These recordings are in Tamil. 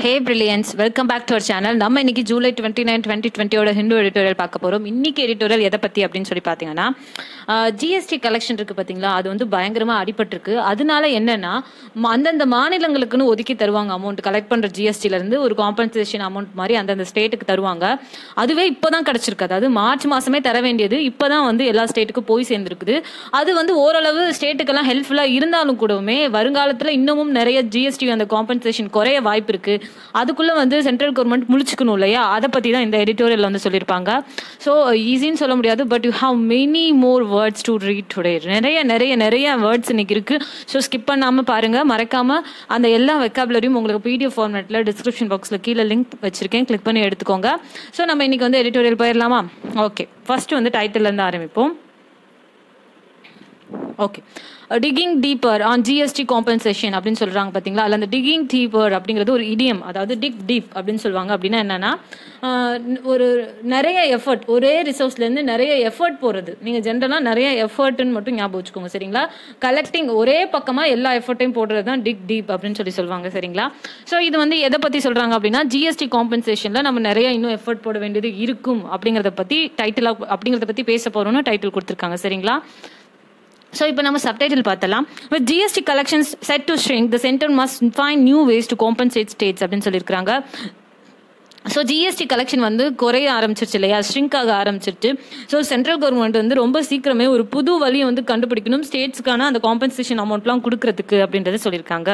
Hey brilliants, welcome back to our channel. நம்ம இன்னைக்கு ஜூலை 29, 2020 ஹிந்து எடிட்டோரியல் பார்க்க போகிறோம். இன்னைக்கு எடிட்டோரியல் எதை பற்றி அப்படின்னு சொல்லி பார்த்தீங்கன்னா, ஜிஎஸ்டி கலெக்ஷன் இருக்குது பார்த்தீங்களா, அது வந்து பயங்கரமாக அடிபட்டிருக்கு. அதனால என்னன்னா, அந்தந்த மாநிலங்களுக்குன்னு ஒதுக்கி தருவாங்க அமௌண்ட். கலெக்ட் பண்ணுற ஜிஎஸ்டிலேருந்து ஒரு காம்பன்சேஷன் அமௌண்ட் மாதிரி அந்தந்த ஸ்டேட்டுக்கு தருவாங்க. அதுவே இப்போ தான் கிடச்சிருக்கு. அதாவது மார்ச் மாதமே தர வேண்டியது இப்போ தான் வந்து எல்லா ஸ்டேட்டுக்கும் போய் சேர்ந்துருக்குது. அது வந்து ஓரளவு ஸ்டேட்டுக்கெல்லாம் ஹெல்ப்ஃபுல்லாக இருந்தாலும் கூடவுமே வருங்காலத்தில் இன்னமும் நிறைய ஜிஎஸ்டி அந்த காம்பன்சேஷன் குறைய வாய்ப்பு இருக்குது. அதுக்குள்ளே வந்து சென்ட்ரல் கவர்மெண்ட் முழிச்சுக்கணும் இல்லையா, அதை பற்றி தான் இந்த எடிட்டோரியல் வந்து சொல்லியிருப்பாங்க. ஸோ ஈஸின்னு சொல்ல முடியாது, but you have many more words to read today. நிறைய வேர்ட்ஸ் இன்னைக்கு இருக்குது. ஸோ ஸ்கிப் பண்ணாமல் பாருங்கள். மறக்காமல் அந்த எல்லா வெக்காபுலரியும் உங்களுக்கு பிடிஎஃப் ஃபார்மேட்டில் டிஸ்கிரிப்ஷன் பாக்ஸில் கீழே லிங்க் வச்சுருக்கேன், கிளிக் பண்ணி எடுத்துக்கோங்க. ஸோ நம்ம இன்னைக்கு வந்து எடிட்டோரியல் போயிடலாமா? ஓகே, ஃபர்ஸ்ட் வந்து டைட்டில்லேருந்து ஆரம்பிப்போம். Okay, digging deeper on GST compensation அப்படின்னு சொல்கிறாங்க பார்த்தீங்களா. அதில் அந்த டிகிங் டீப்பர் அப்படிங்கிறது ஒரு இடியம், அதாவது டிக் டீப் அப்படின்னு சொல்லுவாங்க. அப்படின்னா என்னென்னா, ஒரு நிறைய எஃபர்ட், ஒரே ரிசோர்ஸ்லேருந்து நிறைய எஃபர்ட் போகிறது. நீங்கள் ஜென்ரலாக நிறைய எஃபர்ட்னு மட்டும் ஞாபகம் வச்சுக்கோங்க, சரிங்களா. கலெக்டிங் ஒரே பக்கமாக எல்லா எஃபர்ட்டையும் போடுறது தான் டிக் டீப் அப்படின்னு சொல்லுவாங்க, சரிங்களா. ஸோ இது வந்து எதை பற்றி சொல்கிறாங்க அப்படின்னா, ஜிஎஸ்டி காம்பன்சேஷனில் நம்ம நிறைய இன்னும் எஃபர்ட் போட வேண்டியது இருக்கும் அப்படிங்கிறத பற்றி டைட்டிலாக அப்படிங்கிறத பற்றி பேச போகிறோன்னு டைட்டில் கொடுத்துருக்காங்க, சரிங்களா. ஸோ இப்போ நம்ம சப்டைட்டில் பார்த்தலாம். With GST collections set to shrink, the centre must find new ways to compensate states அப்படின்னு சொல்லியிருக்காங்க. ஸோ ஜிஎஸ்டி கலெக்ஷன் வந்து குறைய ஆரம்பிச்சிருச்சு இல்லையா, ஷ்ரிங்க் ஆக ஆரம்பிச்சிருச்சு. ஸோ சென்ட்ரல் கவர்மெண்ட் வந்து ரொம்ப சீக்கிரமே ஒரு புது வழியை வந்து கண்டுபிடிக்கணும் ஸ்டேட்ஸ்க்கான அந்த காம்பன்சேஷன் அமௌண்ட்லாம் கொடுக்கறதுக்கு அப்படின்றத சொல்லியிருக்காங்க.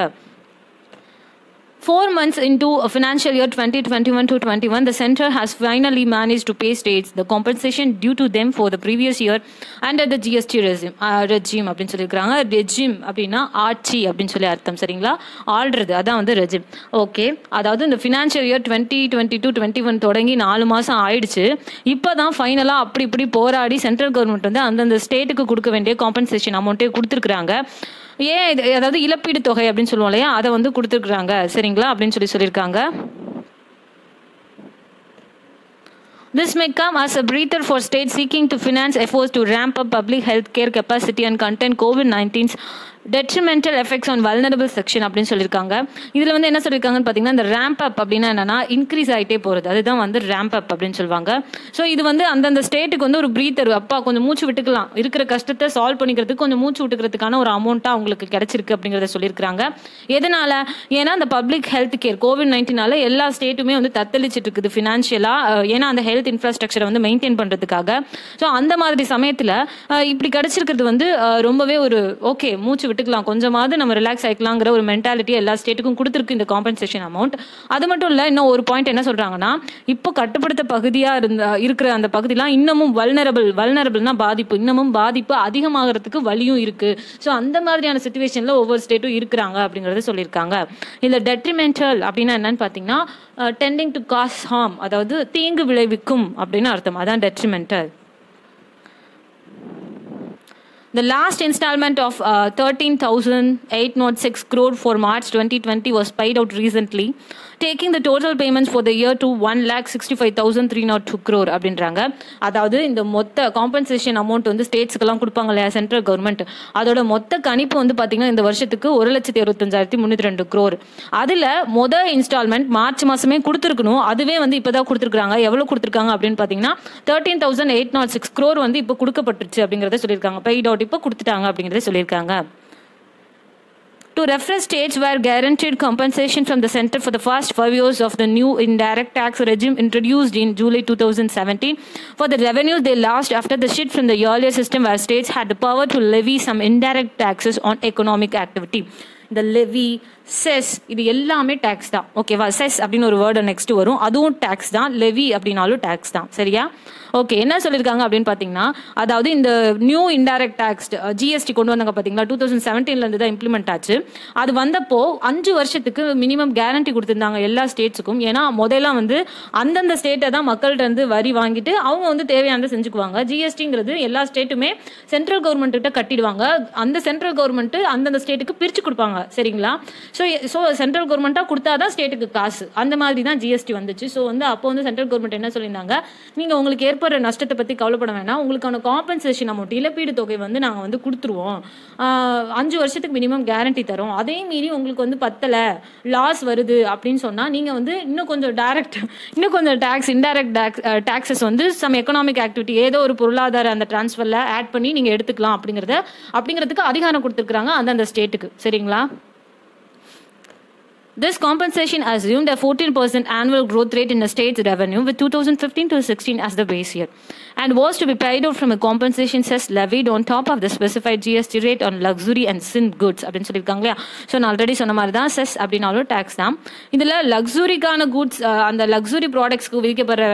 4 months into financial year 2021-21, the center has finally managed to pay states the compensation due to them for the previous year under the GST regime அப்படின்னு சொல்லியிருக்காங்க. ரெஜிம் அப்படின்னா ஆட்சி அப்படின்னு சொல்லி அர்த்தம், சரிங்களா. ஆள்றது அதான் வந்து ரெஜிம். ஓகே, அதாவது இந்த ஃபினான்ஷியல் இயர் 2022-21 தொடங்கி 4 மாதம் ஆயிடுச்சு. இப்போ தான் ஃபைனலாக அப்படி இப்படி போராடி சென்ட்ரல் கவர்மெண்ட் வந்து அந்தந்த ஸ்டேட்டுக்கு கொடுக்க வேண்டிய காம்பன்சேஷன் அமௌண்ட்டே கொடுத்துருக்குறாங்க. ஏன் இது, அதாவது இழப்பீடு தொகை அப்படின்னு சொல்லுவோம் இல்லையா, அதை வந்து கொடுத்துருக்குறாங்க, சரிங்களா அப்படின்னு சொல்லியிருக்காங்க. This may come as a breather for states seeking to finance efforts to ramp up public health care capacity and contain COVID-19's detrimental effects on vulnerable section அப்படின்னு சொல்லியிருக்காங்க. இதில் வந்து என்ன சொல்லியிருக்காங்கன்னு பார்த்தீங்கன்னா, இந்த ரேம்ப் அப் அப்படின்னா என்னன்னா இன்க்ரீஸ் ஆகிட்டே போகிறது, அதுதான் வந்து ரேம்ப் அப் அப்படின்னு சொல்லுவாங்க. ஸோ இது வந்து அந்தந்த ஸ்டேட்டுக்கு வந்து ஒரு பிரீத்தர், அப்பா கொஞ்சம் மூச்சு விட்டுக்கலாம், இருக்கிற கஷ்டத்தை சால்வ் பண்ணிக்கிறதுக்கு கொஞ்சம் மூச்சு விட்டுக்கிறதுக்கான ஒரு அமௌண்ட்டாக அவங்களுக்கு கிடைச்சிருக்கு அப்படிங்கிறத சொல்லியிருக்காங்க. எதனால? ஏன்னா அந்த பப்ளிக் ஹெல்த் கேர் COVID-19 எல்லா ஸ்டேட்டுமே வந்து தத்தளிச்சிட்டு இருக்குது ஃபினான்ஷியலாக. ஏன்னா அந்த ஹெல்த் இன்ஃப்ராஸ்ட்ரக்சரை வந்து மெயின்டைன் பண்ணுறதுக்காக. ஸோ அந்த மாதிரி சமயத்தில் இப்படி கிடைச்சிருக்கிறது வந்து ரொம்பவே ஒரு ஓகே, மூச்சு விட்டுக்கலாம், கொஞ்சமாவது நம்ம ரிலாக்ஸ் ஆகிக்கலாங்கிற ஒரு மென்டாலிட்டி எல்லா ஸ்டேட்டுக்கும் கொடுத்துருக்கு இந்த காம்பன்சேஷன் அமௌண்ட். அது மட்டும் இல்லை, இன்னும் ஒரு பாயிண்ட் என்ன சொல்கிறாங்கன்னா, இப்போ கட்டுப்படுத்த பகுதியாக இருக்கிற அந்த பகுதியெலாம் இன்னமும் வல்னரபிள்னா பாதிப்பு, இன்னமும் பாதிப்பு அதிகமாகிறதுக்கு வழியும் இருக்குது. ஸோ அந்த மாதிரியான சிச்சுவேஷனில் ஒவ்வொரு ஸ்டேட்டும் இருக்கிறாங்க அப்படிங்கிறத சொல்லியிருக்காங்க. இதில் டெட்ரிமெண்டல் அப்படின்னா என்னன்னு பார்த்தீங்கன்னா, டெண்டிங் டு காஸ் ஹார்ம், அதாவது தீங்கு விளைவிக்கும் அப்படின்னு அர்த்தம், அதான் detrimental. The last installment of 13,806 crore for March 2020 was paid out recently, taking the total payments for the year to 1,65,302 crore அப்படின்றாங்க. அதாவது இந்த மொத்த காம்பன்சேஷன் அமௌண்ட் வந்து ஸ்டேட்ஸ்க்கெல்லாம் கொடுப்பாங்க இல்லையா சென்ட்ரல் கவர்மெண்ட், அதோட மொத்த கணிப்பு வந்து பார்த்தீங்கன்னா இந்த வருஷத்துக்கு 1,65,302 crore. அதில் மொதல் இன்ஸ்டால்மெண்ட் மார்ச் மாதமே கொடுத்துருக்கணும், அதுவே வந்து இப்போ தான் கொடுத்துருக்காங்க. எவ்வளோ கொடுத்துருக்காங்க அப்படின்னு பார்த்தீங்கன்னா 13,806 crore வந்து இப்போ கொடுக்கப்பட்டுருச்சு அப்படிங்கிறத சொல்லியிருக்காங்க. பெய்ட் அவுட் இப்போ கொடுத்துட்டாங்க அப்படிங்கிறத சொல்லியிருக்காங்க. To refer states were guaranteed compensation from the center for the first 5 years of the new indirect tax regime introduced in July 2017 for the revenues they lost after the shift from the earlier system where states had the power to levy some indirect taxes on economic activity. இந்த லெவி, செஸ் இது எல்லாமே டேக்ஸ் தான், ஓகேவா. செஸ் அப்படின்னு ஒரு வேர்டு நெக்ஸ்ட் வரும், அதுவும் டேக்ஸ் தான். லெவி அப்படின்னாலும் டேக்ஸ் தான், சரியா. ஓகே, என்ன சொல்லியிருக்காங்க அப்படின்னு பார்த்தீங்கன்னா, அதாவது இந்த நியூ இன்டைரக்ட் டேக்ஸ் ஜிஎஸ்டி கொண்டு வந்தாங்க பார்த்தீங்களா, 2017 தான் இம்ப்ளிமெண்ட் ஆச்சு. அது வந்தப்போ 5 வருஷத்துக்கு மினிமம் கேரண்டி கொடுத்துருந்தாங்க எல்லா ஸ்டேட்ஸுக்கும். ஏன்னா முதல்ல வந்து அந்தந்த ஸ்டேட்டை தான் மக்கள்கிட்ட வந்து வரி வாங்கிட்டு அவங்க வந்து தேவையானதை செஞ்சுக்குவாங்க. ஜிஎஸ்டிங்கிறது எல்லா ஸ்டேட்டுமே சென்ட்ரல் கவர்மெண்ட் கிட்ட கட்டிடுவாங்க, அந்த சென்ட்ரல் கவர்மெண்ட் அந்தந்த ஸ்டேட்டுக்கு பிரித்து கொடுப்பாங்க, சரிங்களா. ஸோ ஸோ சென்ட்ரல் கவர்மெண்ட்டாக கொடுத்தா தான் ஸ்டேட்டுக்கு காசு, அந்த மாதிரி தான் ஜிஎஸ்டி வந்துச்சு. ஸோ வந்து அப்போ வந்து சென்ட்ரல் கவர்மெண்ட் என்ன சொல்லியிருந்தாங்க, நீங்கள் உங்களுக்கு ஏற்படுற நஷ்டத்தை பற்றி கவலைப்பட வேணாம், உங்களுக்கான காம்பன்சேஷன் அமௌண்ட் இழப்பீடு தொகை வந்து நாங்கள் வந்து கொடுத்துருவோம், 5 வருஷத்துக்கு மினிமம் கேரண்டி தரோம், அதே மீறி உங்களுக்கு வந்து பத்தலை லாஸ் வருது அப்படின்னு சொன்னால் நீங்கள் வந்து இன்னும் கொஞ்சம் இன்டைரக்ட் டாக்ஸஸ் வந்து சம் எக்கனாமிக் ஆக்டிவிட்டி ஏதோ ஒரு பொருளாதார அந்த டிரான்ஸ்ஃபரில் ஆட் பண்ணி நீங்கள் எடுத்துக்கலாம் அப்படிங்கிறதுக்கு அதிகாரம் கொடுத்துருக்குறாங்க அந்தந்த ஸ்டேட்டுக்கு. சரிங்களா? This compensation assumed a 14% annual growth rate in the state's revenue with 2015 to 16 as the base year and was to be paid out from a compensation cess levied on top of the specified GST rate on luxury and sin goods அப்படின்னு சொல்லியிருக்காங்க இல்லையா. ஸோ நான் ஆல்ரெடி சொன்ன மாதிரி தான் செஸ் அப்படின்னாலும் டேக்ஸ் தான். இதில் லக்ஸுரிக்கான குட்ஸ், அந்த லக்ஸுரி ப்ராடக்ட்ஸ்க்கு விதிக்கப்படுற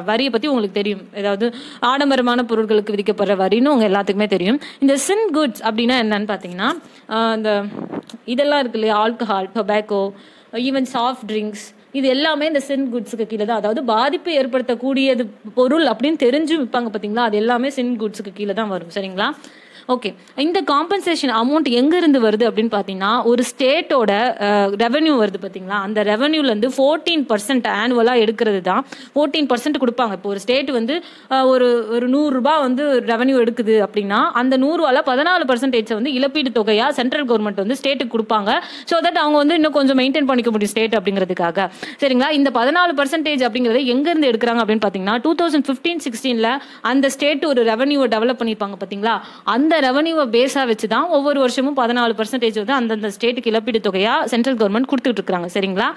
வரியை பற்றி உங்களுக்கு தெரியும், ஏதாவது ஆடம்பரமான பொருட்களுக்கு விதிக்கப்படுற வரின்னு உங்கள் எல்லாத்துக்குமே தெரியும். இந்த சின் குட்ஸ் அப்படின்னா என்னன்னு பார்த்தீங்கன்னா, இந்த இதெல்லாம் இருக்கு இல்லையா, alcohol, tobacco, even soft drinks, இது எல்லாமே இந்த சின் குட்ஸுக்கு கீழே தான். அதாவது பாதிப்பு ஏற்படுத்தக்கூடியது பொருள் அப்படின்னு தெரிஞ்சு விற்பாங்க பார்த்தீங்களா, அது எல்லாமே சின் குட்ஸுக்கு கீழே தான் வரும். சரிங்களா? ஓகே, இந்த காம்பன்சேஷன் அமௌண்ட் எங்கேருந்து வருது அப்படின்னு பார்த்தீங்கன்னா, ஒரு ஸ்டேட்டோட ரெவன்யூ வருது பார்த்தீங்களா, அந்த ரெவன்யூலேருந்து 14% ஆனுவலாக எடுக்கிறது தான். 14% கொடுப்பாங்க. இப்போ ஒரு ஸ்டேட் வந்து ஒரு 100 ரூபா வந்து ரெவன்யூ எடுக்குது அப்படின்னா, அந்த 100 ரூபாயில் 14% வந்து இழப்பீடு தொகையாக சென்ட்ரல் கவர்மெண்ட் வந்து ஸ்டேட்டுக்கு கொடுப்பாங்க. ஸோ தட் அவங்க வந்து இன்னும் கொஞ்சம் மெயின்டைன் பண்ணிக்க முடியும் ஸ்டேட் அப்படிங்கிறதுக்காக. சரிங்களா? இந்த 14% அப்படிங்கிறத எங்கேருந்து எடுக்கிறாங்க அப்படின்னு பார்த்தீங்கன்னா, 2015-16 அந்த ஸ்டேட் ஒரு ரெவன்யூவை டெவலப் பண்ணியிருப்பாங்க பார்த்தீங்களா, அந்த ரெவன்யூவை பேஸாக வச்சு தான் ஒவ்வொரு வருஷமும் 14% வந்து அந்தந்த ஸ்டேட்டுக்கு இழப்பீடு தொகையாக சென்ட்ரல் கவர்மெண்ட் கொடுத்துட்டு இருக்காங்க. சரிங்களா?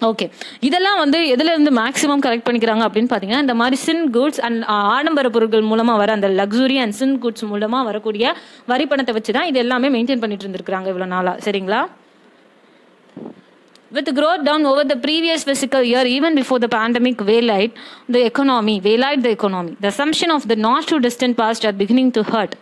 ஓகே, இதெல்லாம் வந்து எதுல இருந்து மேக்ஸிமம் கரெக்ட் பண்ணிக்கிறாங்க அப்படின்னு பார்த்தீங்கன்னா, இந்த மாதிரி சின் குட்ஸ் அண்ட் ஆடம்பர பொருட்கள் மூலமாக வர அந்த லக்ஸுரி அண்ட் சின் குட்ஸ் மூலமாக வரக்கூடிய வரி பணத்தை வச்சு தான் இது எல்லாமே மெயின்டைன் பண்ணிட்டு இருந்திருக்காங்க இவ்வளோ நாளாக. சரிங்களா? With growth down over the previous fiscal year, even before the pandemic waylaid the economy. The assumption of the not too distant past are beginning to hurt.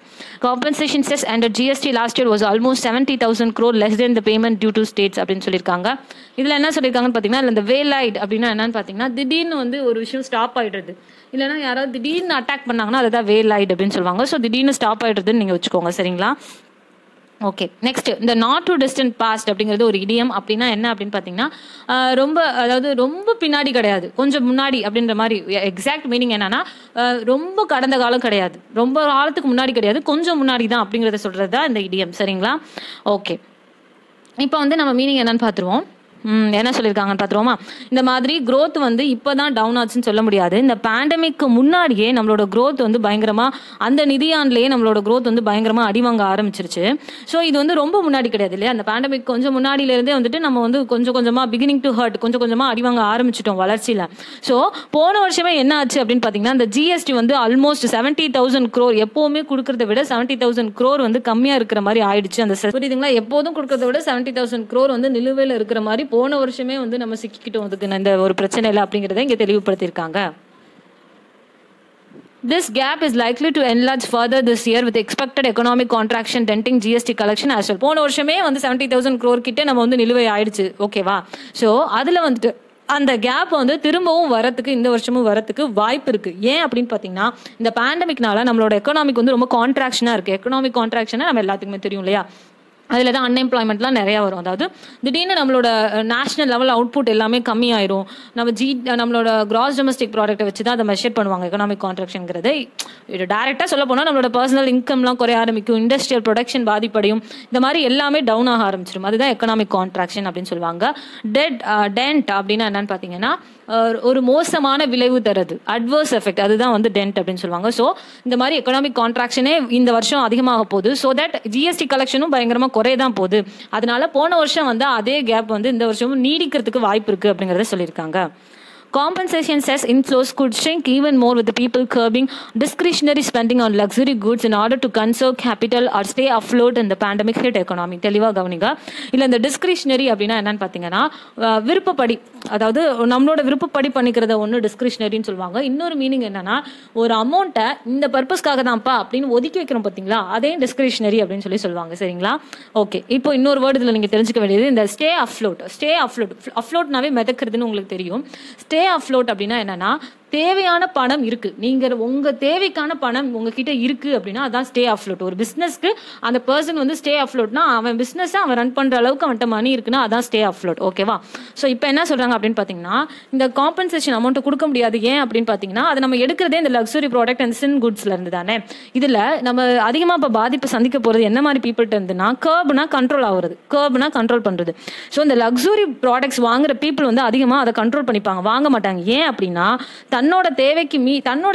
Compensation cess under GST last year was almost 70,000 crore less than the payment due to states அப்படின்னு சொல்லியிருக்காங்க. இதில் என்ன சொல்லியிருக்காங்கன்னு பார்த்தீங்கன்னா, இந்த வேலைட் அப்படின்னா என்னன்னு பார்த்தீங்கன்னா, திடீர்னு வந்து ஒரு விஷயம் ஸ்டாப் ஆகிடுறது, இல்லைன்னா யாராவது திடீர்னு அட்டாக் பண்ணாங்கன்னா அதுதான் வேலைட் அப்படின்னு சொல்லுவாங்க. ஸோ திடீர்னு ஸ்டாப் ஆகிடுறதுன்னு நீங்கள் வச்சுக்கோங்க. சரிங்களா? ஓகே, நெக்ஸ்ட் இந்த நாட் டு டிஸ்டன்ட் பாஸ்ட் அப்படிங்கிறது ஒரு இடியம். அப்படின்னா என்ன அப்படின்னு பார்த்தீங்கன்னா, ரொம்ப பின்னாடி கிடையாது, கொஞ்சம் முன்னாடி அப்படின்ற மாதிரி. எக்ஸாக்ட் மீனிங் என்னன்னா, ரொம்ப கடந்த காலம் கிடையாது, ரொம்ப காலத்துக்கு முன்னாடி கிடையாது, கொஞ்சம் முன்னாடி தான் அப்படிங்கிறத சொல்கிறது தான் இந்த இடியம். சரிங்களா? ஓகே, இப்போ வந்து நம்ம மீனிங் என்னன்னு பார்த்துருவோம். என்ன சொல்லியிருக்காங்கன்னு பார்த்துருவோமா? இந்த மாதிரி க்ரோத் வந்து இப்போ தான் டவுன் ஆச்சுன்னு சொல்ல முடியாது. இந்த பேண்டமிக்கு முன்னாடியே நம்மளோட க்ரோத் வந்து பயங்கரமாக, அந்த நிதியாண்டிலேயே நம்மளோட க்ரோத் வந்து பயங்கரமாக அடிவாங்க ஆரம்பிச்சிருச்சு. ஸோ இது வந்து ரொம்ப முன்னாடி கிடையாது இல்லையா, அந்த பேண்டமிக் கொஞ்சம் முன்னாடியிலேருந்தே வந்துட்டு நம்ம வந்து கொஞ்சம் கொஞ்சமாக பிகினிங் டு ஹர்ட், கொஞ்சம் கொஞ்சமாக அடிவாங்க ஆரம்பிச்சிட்டோம் வளர்ச்சியில். ஸோ போன வருஷமே என்ன ஆச்சு அப்படின்னு பார்த்தீங்கன்னா, இந்த ஜிஎஸ்டி வந்து ஆல்மோஸ்ட் 70,000 crore, எப்போவுமே கொடுக்கறத விட 70,000 crore வந்து கம்மியாக இருக்கிற மாதிரி ஆயிடுச்சு. அந்த புரியுதுங்களா? எப்போதும் கொடுக்கறத விட 70,000 crore வந்து நிலுவையில் இருக்கிற மாதிரி போன வருஷமே வந்து நம்ம சிக்கிக்கிட்டோம் அதுக்கு இந்த ஒரு பிரச்சனை இல்லை அப்படிங்கிறத இங்கே தெளிவுபடுத்தியிருக்காங்க. This gap is likely to enlarge further this year with expected economic contraction denting GST collection as well. போன வருஷமே வந்து 70,000 crore கிட்ட நம்ம வந்து நிலுவை ஆயிடுச்சு. ஓகேவா? ஸோ அதில் வந்துட்டு அந்த கேப் வந்து திரும்பவும் வரத்துக்கு, இந்த வருஷமும் வரத்துக்கு வாய்ப்பு இருக்குது. ஏன் அப்படின்னு பார்த்தீங்கன்னா, இந்த பேண்டமிக்னால நம்மளோட எக்கனாமிக் வந்து ரொம்ப கான்ட்ராக்ஷனாக இருக்குது. எக்கனாமிக் கான்ட்ராக்ஷனாக நம்ம எல்லாத்துக்குமே தெரியும் இல்லையா, அதில் தான் அன்எம்ப்ளாய்மெண்ட்லாம் நிறையா வரும். அதாவது திடீர்னு நம்மளோட நேஷனல் லெவல் அவுட்புட் எல்லாமே கம்மியாயிரும். நம்மளோட கிராஸ் டொமஸ்டிக் ப்ராடக்ட்டை வச்சு தான் அதை மெஷர் பண்ணுவாங்க எக்கனாமிக் கான்ட்ராக்ஷன்ங்கிறது. இது டேரெக்டாக சொல்ல போனால் நம்மளோட பர்சனல் இன்கம்லாம் குறைய ஆரம்பிக்கும், இண்டஸ்ட்ரியல் ப்ரொடக்ஷன் பாதிப்படையும், இந்த மாதிரி எல்லாமே டவுன் ஆக ஆரம்பிச்சிடும். அதுதான் எக்கனாமிக் கான்ட்ராக்ஷன் அப்படின்னு சொல்லுவாங்க. டென்ட் அப்படின்னா என்னன்னு பார்த்தீங்கன்னா, ஒரு மோசமான விளைவு தருது, அட்வர்ஸ் எஃபெக்ட், அதுதான் வந்து டென்ட் அப்படின்னு சொல்லுவாங்க. ஸோ இந்த மாதிரி எக்கனாமிக் கான்ட்ராக்ஷனே இந்த வருஷம் அதிகமாக போகுது. ஸோ தட் ஜிஎஸ்டி கலெக்ஷனும் பயங்கரமாக குறையதான் போகுது. அதனால போன வருஷம் வந்து அதே கேப் வந்து இந்த வருஷமும் நீடிக்கிறதுக்கு வாய்ப்பு இருக்குது அப்படிங்கிறத சொல்லியிருக்காங்க. Compensation cess inflows could shrink even more with the people curbing discretionary spending on luxury goods in order to conserve capital or stay afloat in the pandemic hit economy. தெளிவாக கவனிங்க. இல்லை இந்த டிஸ்கிரிஷனரி அப்படின்னா என்னன்னு பார்த்தீங்கன்னா, விருப்பப்படி, அதாவது நம்மளோட விருப்பப்படி பண்ணிக்கிறத ஒன்று டிஸ்கிரிஷனரின்னு சொல்லுவாங்க. இன்னொரு மீனிங் என்னன்னா, ஒரு அமௌண்ட்டை இந்த பர்பஸ்க்காக தான்ப்பா அப்படின்னு ஒதுக்கி வைக்கிறோம் பார்த்தீங்களா, அதே டிஸ்கிரிஷனரி அப்படின்னு சொல்லுவாங்க. சரிங்களா? ஓகே, இப்போ இன்னொரு வேர்டு இதில் நீங்கள் தெரிஞ்சுக்க வேண்டியது இந்த ஸ்டே அஃப்ளோட். அஃப்ளோட்னாவே மிதக்கிறதுன்னு உங்களுக்கு தெரியும். ஸ்டே அஃப்ளோட் அப்படின்னா என்னன்னா, தேவையான பணம் இருக்கு, நீங்க உங்க தேவைக்கான பணம் உங்ககிட்ட இருக்கு அப்படின்னா அதான் ஸ்டே அஃப்ளோட். ஒரு பிசினஸ்க்கு அந்த பர்சன் வந்து ஸ்டே அஃப்ளோட்னா அவன் பிசினஸ் அவன் ரன் பண்ற அளவுக்கு அவன்கிட்ட மணி இருக்குன்னா அதான் ஸ்டே அஃப்ளோட். ஓகேவா? ஸோ இப்போ என்ன சொல்றாங்க அப்படின்னு பாத்தீங்கன்னா, இந்த காம்பன்சேஷன் அமௌண்ட் கொடுக்க முடியாது. ஏன் அப்படின்னு பாத்தீங்கன்னா, அது நம்ம எடுக்கிறதே இந்த லக்ஸுரி ப்ராடக்ட் அண்ட் சின் குட்ஸ்ல இருந்து தானே. இதுல நம்ம அதிகமா இப்போ பாதிப்பு சந்திக்க போறது என்ன மாதிரி பீப்புள்கிட்ட இருந்துன்னா, கர்ப்னா கண்ட்ரோல் ஆகுறது, கர்ப்னா கண்ட்ரோல் பண்றது. ஸோ இந்த லக்ஸுரி ப்ராடக்ட்ஸ் வாங்குற பீப்புள் வந்து அதிகமா அதை கண்ட்ரோல் பண்ணிப்பாங்க, வாங்க மாட்டாங்க. ஏன் அப்படின்னா, தன்னோட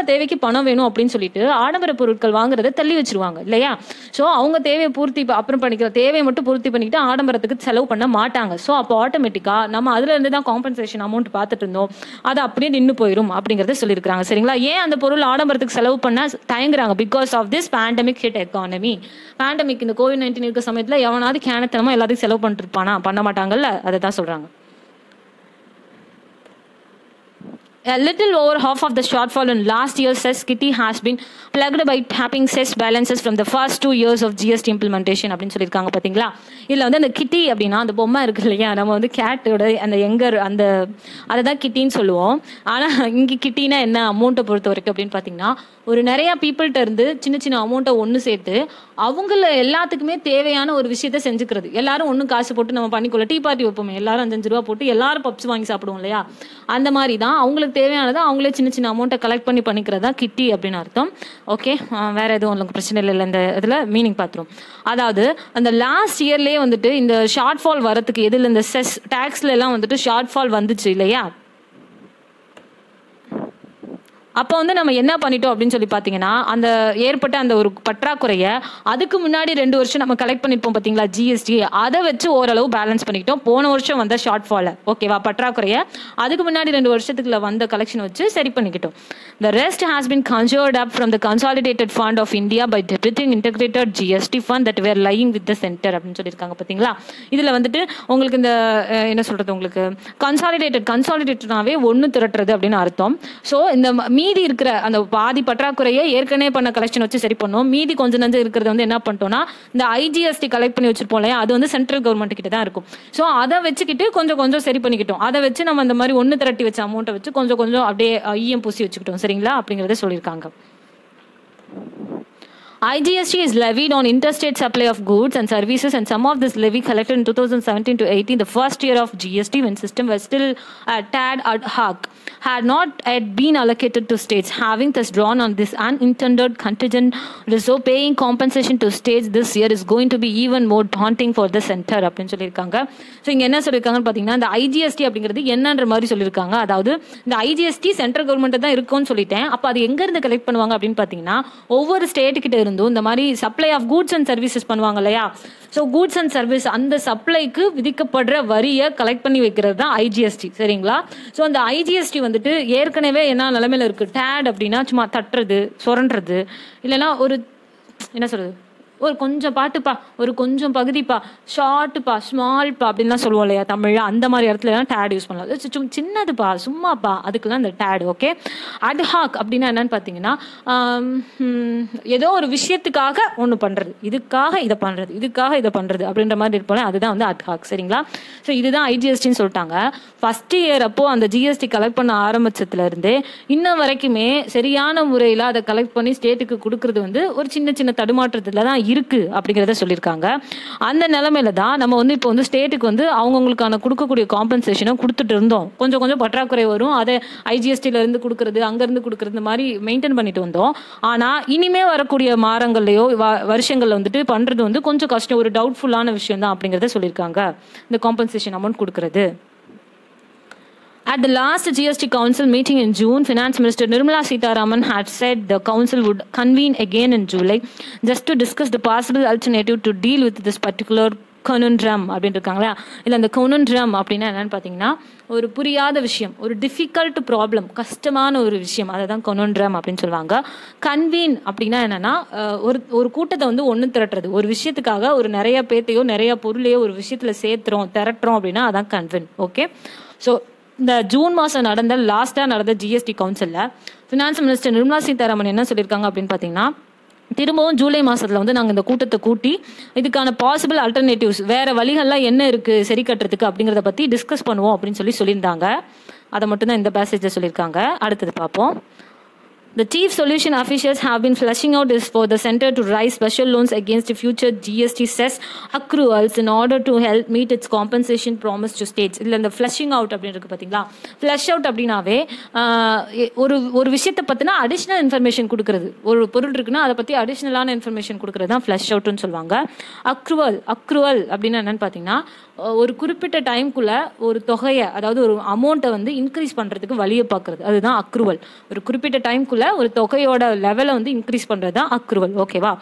தேவைக்கு பணம் வேணும் அப்படின்னு சொல்லிட்டு ஆடம்பர பொருட்கள் வாங்குறத தள்ளி வச்சிருவாங்க இல்லையா? ஸோ அவங்க தேவையை பூர்த்தி அப்புறம் பண்ணிக்கிற தேவையை மட்டும் பூர்த்தி பண்ணிக்கிட்டு ஆடம்பரத்துக்கு செலவு பண்ண மாட்டாங்க. ஸோ அப்போ ஆட்டோமேட்டிக்கா நம்ம அதுல இருந்து தான் காம்பன்சேஷன் அமௌண்ட் பார்த்துட்டு இருந்தோம், அது அப்படியே நின்று போயிடும் அப்படிங்கறத சொல்லியிருக்காங்க. சரிங்களா? ஏன் அந்த பொருள் ஆடம்பரத்துக்கு செலவு பண்ண தயங்குறாங்க? Because of this pandemic hit economy. Pandemic, இந்த COVID-19 இருக்க சமயத்துல எவனாவது கேனத்தனமா எல்லாத்தையும் செலவு பண்ணிட்டு இருப்பானா? பண்ண மாட்டாங்கல்ல, அதை தான் சொல்றாங்க. A little over half of the shortfall in last year's cess kitty has been plugged by tapping cess balances from the first 2 years of GST implementation அப்படின்னு சொல்லியிருக்காங்க. பார்த்தீங்களா? இதில் வந்து அந்த கிட்டி அப்படின்னா அந்த பொம்மை இருக்கு இல்லையா, நம்ம வந்து கேட்டோட அந்த எங்கர் அந்த அதை தான் கிட்டின்னு சொல்லுவோம். ஆனால் இங்கே கிட்டினா என்ன அமௌண்ட்டை பொறுத்த வரைக்கும் அப்படின்னு பார்த்தீங்கன்னா, ஒரு நிறையா பீப்புள்கிட்ட இருந்து சின்ன சின்ன அமௌண்ட்டை ஒன்று சேர்த்து அவங்கள எல்லாத்துக்குமே தேவையான ஒரு விஷயத்த செஞ்சுக்கிறது. எல்லாரும் ஒன்றும் காசு போட்டு நம்ம பண்ணிக்கொள்ள டீ பார்ட்டி வைப்போமே, எல்லாரும் 5 ரூபா போட்டு எல்லாரும் பப்ஸ் வாங்கி சாப்பிடுவோம் இல்லையா, அந்த மாதிரி தான் அவங்களுக்கு தேவையானதை அவங்களே சின்ன சின்ன அமௌண்ட்டை கலெக்ட் பண்ணி பண்ணிக்கிறதா கிட்டி அப்படின்னு அர்த்தம். ஓகே, வேற எதுவும் உங்களுக்கு பிரச்சனை இல்லை. இந்த இதில் மீனிங் பார்த்துரும். அதாவது அந்த லாஸ்ட் இயர்லேயே வந்துட்டு இந்த ஷார்ட் ஃபால் வரத்துக்கு எதில் இந்த செஸ் டேக்ஸ்ல எல்லாம் வந்துட்டு ஷார்ட் ஃபால் வந்துச்சு இல்லையா? அப்போ வந்து நம்ம என்ன பண்ணிட்டோம் அப்படின்னு சொல்லி பார்த்தீங்கன்னா, அந்த ஏற்பட்ட அந்த ஒரு பற்றாக்குறையை அதுக்கு முன்னாடி 2 வருஷம் நம்ம கலெக்ட் பண்ணிப்போம் பார்த்தீங்களா, ஜிஎஸ்டி, அதை வச்சு ஓரளவு பேலன்ஸ் பண்ணிக்கிட்டோம். போன வருஷம் வந்த ஷார்ட் ஃபாலை, ஓகேவா, பற்றாக்குறையை அதுக்கு முன்னாடி 2 வருஷத்துக்குள்ள வந்த கலெக்ஷன் வச்சு சரி பண்ணிக்கிட்டோம். The rest has been conjured up from the Consolidated Fund of India by debiting integrated GST fund that were lying with the center அப்படின்னு சொல்லியிருக்காங்க. பார்த்தீங்களா? இதில் வந்துட்டு உங்களுக்கு இந்த என்ன சொல்றது, உங்களுக்கு கன்சாலிடேட்டட்னாவே ஒன்று திரட்டுறது அப்படின்னு அர்த்தம். ஸோ இந்த மீதி இருக்கிற அந்த பாதி பற்றாக்குறையை ஏற்கனவே பண்ண கலெக்ஷன் வச்சு சரி பண்ணோம். மீதி கொஞ்சம் நஞ்சம் இருக்கிறது வந்து என்ன பண்ணிட்டோம்னா, இந்த ஐஜிஎஸ்டி கலெக்ட் பண்ணி வச்சிருப்போம் இல்லையா, அது வந்து சென்ட்ரல் கவர்மெண்ட் கிட்ட தான் இருக்கும். ஸோ அதை வச்சுக்கிட்டு கொஞ்சம் கொஞ்சம் சரி பண்ணிக்கிட்டோம். அதை வச்சு நம்ம இந்த மாதிரி ஒன்று திரட்டி வச்ச அமௌண்ட்டை வச்சு கொஞ்சம் கொஞ்சம் அப்படியே ஈயம் பூசி வச்சுக்கிட்டோம். சரிங்களா? அப்படிங்கிறத சொல்லியிருக்காங்க. IGST is levied on interstate supply of goods and services, and some of this levy collected in 2017 to 18, the first year of GST, when system was still tad ad hoc, had not yet been allocated to states. Having thus drawn on this unintended contingent reserve, paying compensation to states this year is going to be even more daunting for the center அப்படின்னு சொல்லியிருக்காங்க. ஸோ இங்கே என்ன சொல்லியிருக்காங்கன்னு பார்த்தீங்கன்னா, இந்த ஐஜிஎஸ்டி அப்படிங்கிறது என்னன்ற மாதிரி சொல்லியிருக்காங்க. அதாவது இந்த ஐஜிஎஸ்டி சென்ட்ரல் கவர்மெண்ட் தான் இருக்கும்னு சொல்லிட்டேன். அப்போ அது எங்கேருந்து கலெக்ட் பண்ணுவாங்க அப்படின்னு பார்த்தீங்கன்னா, ஒவ்வொரு ஸ்டேட்டு கிட்ட இருந்தும் இந்த மாதிரி supply of goods and services பண்ணுவாங்க இல்லையா. ஸோ கூட்ஸ் அண்ட் சர்வீஸ் அந்த சப்ளைக்கு விதிக்கப்படுற வரியை கலெக்ட் பண்ணி வைக்கிறது தான் ஐஜிஎஸ்டி. சரிங்களா? ஸோ அந்த ஐஜிஎஸ்டி வந்துட்டு ஏற்கனவே என்ன நிலைமையில இருக்கு, டேட் அப்படின்னா சும்மா தட்டுறது, சுரண்டுறது, இல்லைன்னா ஒரு என்ன சொல்றது, ஒரு கொஞ்சம் பாட்டுப்பா, ஒரு கொஞ்சம் பகுதிப்பா, ஷார்ட்டுப்பா, ஸ்மால்ப்பா அப்படின்லாம் சொல்லுவோம் இல்லையா தமிழில், அந்த மாதிரி இடத்துலலாம் டேட் யூஸ் பண்ணலாம். சின்னதுப்பா, சும்மாப்பா, அதுக்கெல்லாம் இந்த டேட். ஓகே, அட்ஹாக் அப்படின்னா என்னன்னு பார்த்தீங்கன்னா, ஏதோ ஒரு விஷயத்துக்காக ஒன்று பண்ணுறது, இதுக்காக இதை பண்ணுறது, இதுக்காக இதை பண்ணுறது அப்படின்ற மாதிரி இருப்போம், அதுதான் வந்து அட்ஹாக். சரிங்களா? ஸோ இதுதான் ஐஜிஎஸ்டின்னு சொல்லிட்டாங்க. ஃபர்ஸ்ட் இயர் அப்போ அந்த ஜிஎஸ்டி கலெக்ட் பண்ண ஆரம்பிச்சதுலேருந்து இன்னும் வரைக்குமே சரியான முறையில் அதை கலெக்ட் பண்ணி ஸ்டேட்டுக்கு கொடுக்கறது வந்து ஒரு சின்ன சின்ன தடுமாற்றத்தில் தான் இருக்கு அப்படிங்கிறத சொல்லியிருக்காங்க. அந்த நிலைமையில தான் நம்ம வந்து இப்போ வந்து ஸ்டேட்டுக்கு வந்து அவங்கவுங்களுக்கான கொடுக்கக்கூடிய காம்பன்சேஷனை கொடுத்துட்டு இருந்தோம். கொஞ்சம் கொஞ்சம் பற்றாக்குறை வரும், அதை ஐஜிஎஸ்டில இருந்து கொடுக்கறது, அங்கேருந்து கொடுக்கறது, இந்த மாதிரி மெயின்டைன் பண்ணிட்டு வந்தோம். ஆனால் இனிமே வரக்கூடிய மாதங்கள்லையோ வருஷங்கள்ல வந்துட்டு பண்றது வந்து கொஞ்சம் கஷ்டம், ஒரு டவுட்ஃபுல்லான விஷயம் தான் அப்படிங்கிறத சொல்லியிருக்காங்க இந்த காம்பன்சேஷன் அமௌண்ட் கொடுக்கறது. At the last GST Council meeting in June, Finance Minister Nirmala Sitharaman had said the Council would convene again in July just to discuss the possible alternative to deal with this particular conundrum அப்படின்னு இருக்காங்களா. இல்லை அந்த conundrum அப்படின்னா என்னன்னு பார்த்தீங்கன்னா, ஒரு புரியாத விஷயம், ஒரு டிஃபிகல்ட் ப்ராப்ளம், கஷ்டமான ஒரு விஷயம், அதை தான் conundrum அப்படின்னு சொல்லுவாங்க. கன்வீன் அப்படின்னா என்னன்னா, ஒரு கூட்டத்தை வந்து ஒன்று திரட்டுறது, ஒரு விஷயத்துக்காக ஒரு நிறைய பேத்தையோ நிறைய பொருளையோ ஒரு விஷயத்தில் திரட்டுறோம் அப்படின்னா அதான் கன்வீன். ஓகே, ஸோ இந்த ஜூன் மாதம் லாஸ்ட்டாக நடந்த ஜிஎஸ்டி கவுன்சிலில் ஃபினான்ஸ் மினிஸ்டர் நிர்மலா சீதாராமன் என்ன சொல்லியிருக்காங்க அப்படின்னு பார்த்தீங்கன்னா, திரும்பவும் ஜூலை மாதத்தில் வந்து நாங்கள் இந்த கூட்டத்தை கூட்டி இதுக்கான பாசிபிள் அல்டர்னேட்டிவ்ஸ் வேறு வழிகள்லாம் என்ன இருக்குது சரி கட்டுறதுக்கு அப்படிங்கிறத பற்றி டிஸ்கஸ் பண்ணுவோம் அப்படின்னு சொல்லியிருந்தாங்க. அதை மட்டும்தான் இந்த பேசேஜில் சொல்லியிருக்காங்க. அடுத்தது பார்ப்போம். The chief solution officials have been fleshing out is for the center to raise special loans against future GST cess accruals in order to help meet its compensation promise to states. இதில் இந்த ஃப்ளஷிங் அவுட் அப்படின்னு இருக்குது பார்த்தீங்களா. ஃப்ளஷ் அவுட் அப்படின்னாவே ஒரு விஷயத்தை பற்றினா அடிஷ்னல் இன்ஃபர்மேஷன் கொடுக்குறது. ஒரு பொருள் இருக்குன்னா அதை பற்றி அடிஷ்னலான இன்ஃபர்மேஷன் கொடுக்குறது தான் ஃப்ளஷ் அவுட்னு சொல்லுவாங்க. அக்ருவல் அப்படின்னு என்னென்னு பார்த்தீங்கன்னா ஒரு குறிப்பிட்ட டைம்குள்ளே ஒரு தொகையை அதாவது ஒரு அமௌண்ட்டை வந்து இன்க்ரீஸ் பண்ணுறதுக்கு வழியை பார்க்குறது, அதுதான் அக்ருவல். ஒரு குறிப்பிட்ட டைம்குள்ளே ஒரு தொகையோட லெவலை வந்து இன்க்ரீஸ் பண்ணுறது தான் அக்ருவல். ஓகேவா?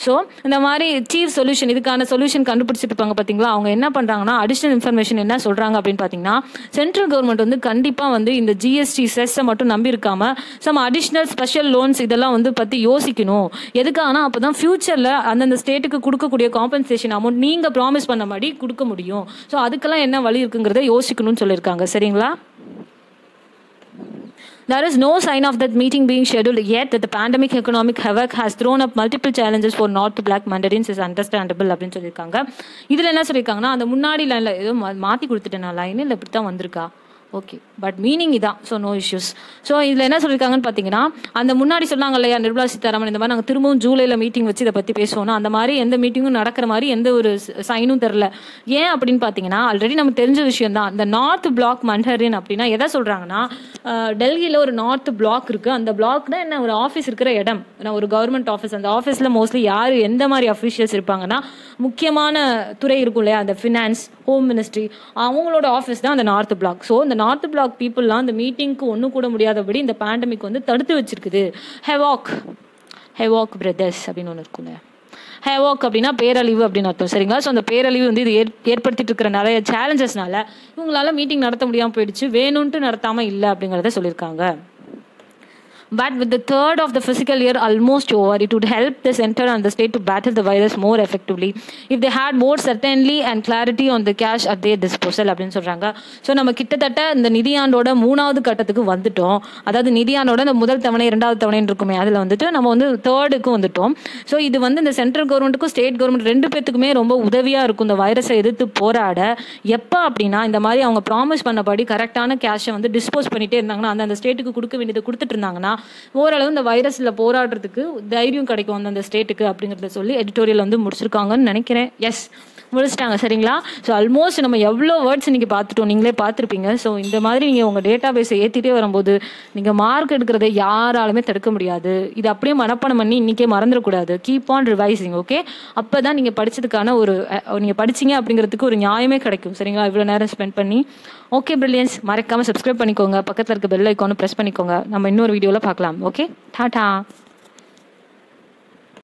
ஸோ இந்த மாதிரி சீஃப் சொல்யூஷன் இதுக்கான சொல்யூஷன் கண்டுபிடிச்சிட்டு இருப்பாங்க பார்த்தீங்களா. அவங்க என்ன பண்ணுறாங்கன்னா அடிஷ்னல் இன்ஃபர்மேஷன் என்ன சொல்கிறாங்க அப்படின்னு பார்த்தீங்கன்னா சென்ட்ரல் கவர்மெண்ட் வந்து கண்டிப்பாக வந்து இந்த ஜிஎஸ்டி செஸ்ஸை மட்டும் நம்பி இருக்காமல் சம் அடிஷ்னல் ஸ்பெஷல் லோன்ஸ் இதெல்லாம் வந்து பற்றி யோசிக்கணும். எதுக்காகனா அப்போ தான் ஃபியூச்சரில் அந்தந்த ஸ்டேட்டுக்கு கொடுக்கக்கூடிய காம்பன்சேஷன் அமௌண்ட் நீங்கள் ப்ராமிஸ் பண்ண மாதிரி கொடுக்க முடியும். ஸோ அதுக்கெல்லாம் என்ன வழி இருக்குங்கிறத யோசிக்கணும்னு சொல்லியிருக்காங்க. சரிங்களா? There is no sign of that meeting being scheduled yet. That the pandemic economic havoc has thrown up multiple challenges for North Black Mandarins is understandable அப்படின்னு சொல்லியிருக்காங்க. இதில் என்ன சொல்லியிருக்காங்கன்னா அந்த முன்னாடி லைனில் ஏதோ மாற்றி கொடுத்துட்டேன் நான் லைன் இல்லை இப்படி தான் வந்திருக்கா. ஓகே, பட் மீனிங் இதான். So no issues. ஸோ இதில் என்ன சொல்லியிருக்காங்கன்னு பார்த்தீங்கன்னா அந்த முன்னாடி சொன்னாங்க இல்லையா நிர்மலா சீதாராமன் இந்த மாதிரி நாங்கள் திரும்பவும் ஜூலையில் மீட்டிங் வச்சு இதை பற்றி பேசுவோம்னா அந்த மாதிரி எந்த மீட்டிங்கும் நடக்கிற மாதிரி எந்த ஒரு சைனும் தெரில. ஏன் அப்படின்னு பார்த்தீங்கன்னா ஆல்ரெடி நம்ம தெரிஞ்ச விஷயம் தான். இந்த நார்த் பிளாக் மண்டரின் அப்படின்னா எதை சொல்கிறாங்கன்னா டெல்லியில் ஒரு நார்த் பிளாக் இருக்குது. அந்த பிளாக்னா என்ன ஒரு ஆஃபீஸ் இருக்கிற இடம், ஒரு கவர்மெண்ட் ஆஃபீஸ். அந்த ஆஃபீஸில் மோஸ்ட்லி யார் எந்த மாதிரி அஃபீஷியல்ஸ் இருப்பாங்கன்னா முக்கியமான துறை இருக்கும் இல்லையா, அந்த ஃபினான்ஸ், ஹோம் மினிஸ்ட்ரி, அவங்களோட ஆஃபீஸ் தான் அந்த நார்த் பிளாக். ஸோ இந்த நார்த் பிளாக் பீப்புளெலாம் அந்த மீட்டிங்க்கு ஒன்று கூட முடியாதபடி இந்த பேண்டமிக் வந்து தடுத்து வச்சிருக்குது. ஹெவாக் பிரதர்ஸ் அப்படின்னு ஒன்று இருக்குங்க. ஹேவாக் அப்படின்னா பேரழிவு அப்படின்னு அர்த்தம். சரிங்களா? ஸோ அந்த பேரழிவு வந்து இது ஏற்படுத்திட்டு இருக்கிற நிறைய சேலஞ்சஸ்னால இவங்களால மீட்டிங் நடத்த முடியாமல் போயிடுச்சு. வேணும்ன்ட்டு நடத்தாமல் இல்லை அப்படிங்கிறத சொல்லியிருக்காங்க. But with the third of the fiscal year almost over, it would help the center and the state to battle the virus more effectively if they had more certainty and clarity on the cash at their disposal அப்படின்னு சொல்கிறாங்க. ஸோ நம்ம கிட்டத்தட்ட இந்த நிதியாண்டோட 3வது கட்டத்துக்கு வந்துட்டோம். அதாவது நிதியாண்டோட இந்த முதல் தவணை 2வது தவணைன்னு இருக்குமே அதில் வந்துட்டு நம்ம வந்து 3ர்டுக்கு வந்துட்டோம். ஸோ இது வந்து இந்த சென்ட்ரல் கவர்மெண்ட்டுக்கும் ஸ்டேட் கவர்மெண்ட் 2 பேத்துக்குமே ரொம்ப உதவியாக இருக்கும் இந்த வைரஸை எதிர்த்து போராட. எப்போ அப்படின்னா இந்த மாதிரி அவங்க ப்ராமிஸ் பண்ணபடி கரெக்டான கேஷை வந்து டிஸ்போஸ் பண்ணிகிட்டே இருந்தாங்கன்னா அந்த ஸ்டேட்டுக்கு கொடுக்க வேண்டியதை கொடுத்துட்டு இருந்தாங்கன்னா ஓரளவு இந்த வைரஸில் போராடுறதுக்கு தைரியம் கிடைக்கும் அந்தந்த ஸ்டேட்டுக்கு அப்படிங்கிறத சொல்லி எடிட்டோரியல் வந்து முடிச்சிருக்காங்கன்னு நினைக்கிறேன். எஸ், முடிச்சிட்டாங்க. சரிங்களா? ஸோ ஆல்மோஸ்ட் நம்ம எவ்வளோ வேர்ட்ஸ் இன்றைக்கி பார்த்துட்டோம், நீங்களே பார்த்துருப்பீங்க. ஸோ இந்த மாதிரி நீங்கள் உங்கள் டேட்டா பேஸை ஏற்றிட்டே வரும்போது நீங்கள் மார்க் எடுக்கிறத யாராலுமே தடுக்க முடியாது. இது அப்படியே மனப்பாடம் பண்ணி இன்றைக்கே மறந்துடக்கூடாது. Keep on revising. ஓகே, அப்போ தான் நீங்கள் படித்ததுக்கான நீங்கள் படிச்சிங்க அப்படிங்கிறதுக்கு ஒரு நியாயமே கிடைக்கும். சரிங்களா? இவ்வளோ நேரம் ஸ்பெண்ட் பண்ணி. ஓகே பிரில்லியன்ஸ், மறக்காமல் சப்ஸ்கிரைப் பண்ணிக்கோங்க. பக்கத்தில் இருக்க பெல் ஐக்கானும் ப்ரெஸ் பண்ணிக்கோங்க. நம்ம இன்னொரு வீடியோவில் பார்க்கலாம். ஓகே, டாடா.